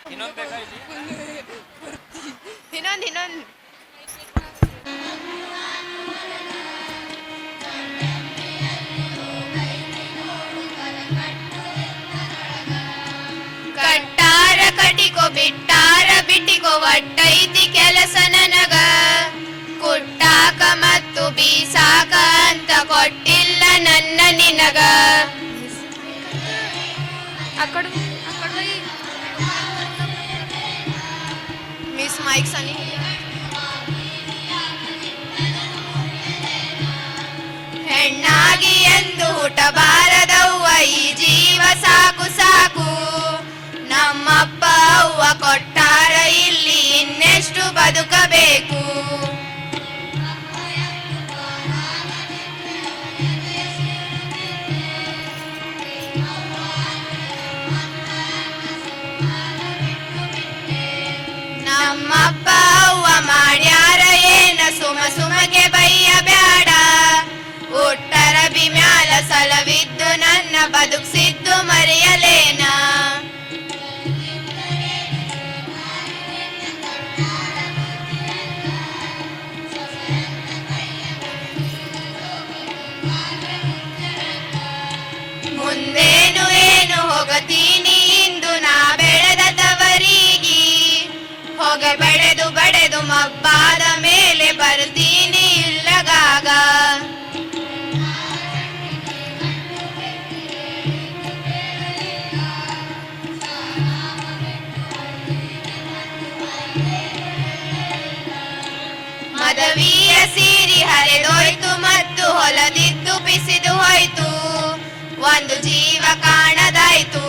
ಇನ್ನೊಂದು ಬೇಕಾ ಇಲ್ಲಿ ಇನ್ನೊಂದು ಕಟ್ಟಾರ ಕಟಿಕೋ ಬಿಟ್ಟಾರ ಬಿಟ್ಟಿಕೋ ಒಟ್ಟೈತಿ ಕೆಲಸ ನನಗ ಕುಟ್ಟಾಕ ಮತ್ತು ಬೀಸಾಕ ಅಂತ ಕೊಟ್ಟಿಲ್ಲ ನನ್ನ ನಿನಗ ಮಿಸ್ ಮೈಕ್ ಸನಿ ಹೆಣ್ಣಾಗಿ ಎಂದು ಹುಟ್ಟಬಾರದವ್ವ ಈ ಜೀವ ಸಾಕು ಸಾಕು ನಮ್ಮಪ್ಪ ಅವ್ವ ಕೊಟ್ಟಾರ ಇಲ್ಲಿ ಇನ್ನೆಷ್ಟು ಬದುಕಬೇಕು ನಮ್ಮಪ್ಪ ಅವ್ವ ಮಾಡ್ಯಾರ ಏನ ಸುಮಗೆ ಬೈಯ ಬ್ಯಾಡ ಹುಟ್ಟರ ಬಿಮ್ಯಾಲ ಸಲವಿದ್ದು ನನ್ನ ಬದುಕ್ಸಿದ್ದು ಮರೆಯಲೇನ ಮುಂದೇನು ಏನು ಹೋಗತೀನಿ ಇಂದು ನಾ ಬೆಳೆದ ತವರಿಗೆ ಹೋಗ ಬಡೆದು ಮಬ್ಬಾದ ಮೇಲೆ ಬರ್ತೀನಿ ಇಲ್ಲಗಾಗ ಮದವಿಯ ಸೀರಿ ಹರಿದೋಯ್ತು ಮತ್ತು ಹೊಲದಿದ್ದು ಬಿಸಿದು ಹೋಯ್ತು ಒಂದು ಜೀವ ಕಾಣದಾಯ್ತು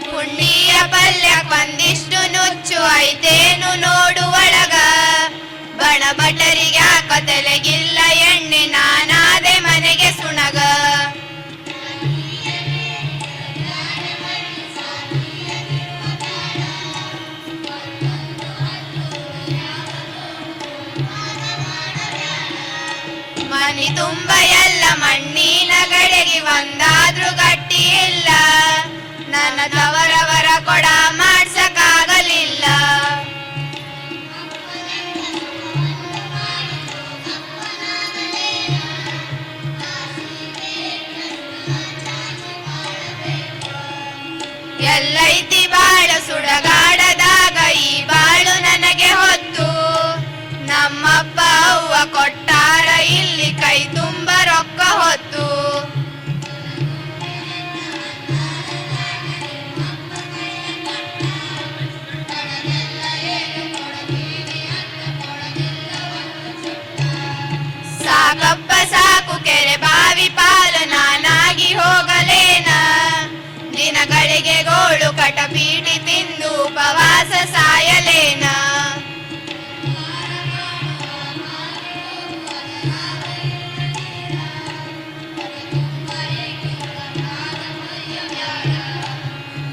ಪುಂಡಿಯ ಪಲ್ಯಕ್ ಒಂದಿಷ್ಟು ನುಚ್ಚು ಐತೇನು ನೋಡು ಒಳಗ ಬಣ ಬಟರಿಗೆ ಹಾಕ ತಲೆಗಿಲ್ಲ ಎಣ್ಣೆ ನಾನಾದೆ ಮನೆಗೆ ಸುಣಗ ಮನಿ ತುಂಬ ಎಲ್ಲ ಮಣ್ಣಿನ ಗಡೆಗೆ ಒಂದಾದ್ರೂ ಗಟ್ಟಿ ಇಲ್ಲ ನನ್ನ ತವರವರ ಕೊಡ ಮಾಡ್ಸಕ್ಕಾಗಲಿಲ್ಲ ಎಲ್ಲೈತಿ ಬಾಳ ಸುಡಗಾಡದಾಗ ಈ ಬಾಳು ನನಗೆ ಹೊತ್ತು ನಮ್ಮಪ್ಪ ಅವ್ವ ಕೊಟ್ಟಾರ ಇಲ್ಲಿ ಕೈ ತುಂಬ ರೊಕ್ಕ ಹೊತ್ತು ಸಾಕಪ್ಪ ಸಾಕು ಕೆರೆ ಬಾವಿ ಪಾಲು ನಾನಾಗಿ ಹೋಗಲೇನ ದಿನಗಳಿಗೆ ಗೋಳು ಕಟಪೀಟಿ ತಿಂದು ಉಪವಾಸ ಸಾಯಲೇನ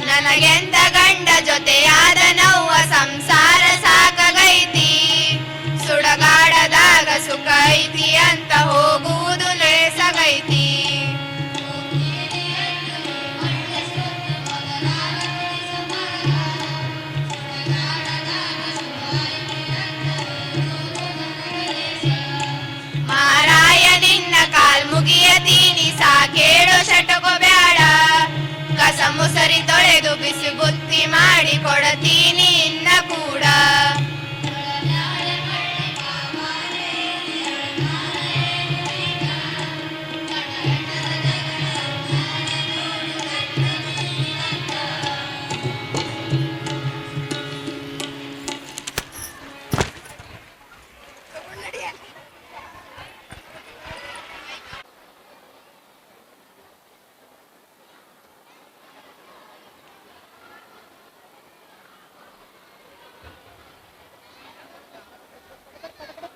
ನನಗೆಂತ ಗಂಡ ಜೊತೆಯಾದ ನವ್ವ ಸಂಸಾರ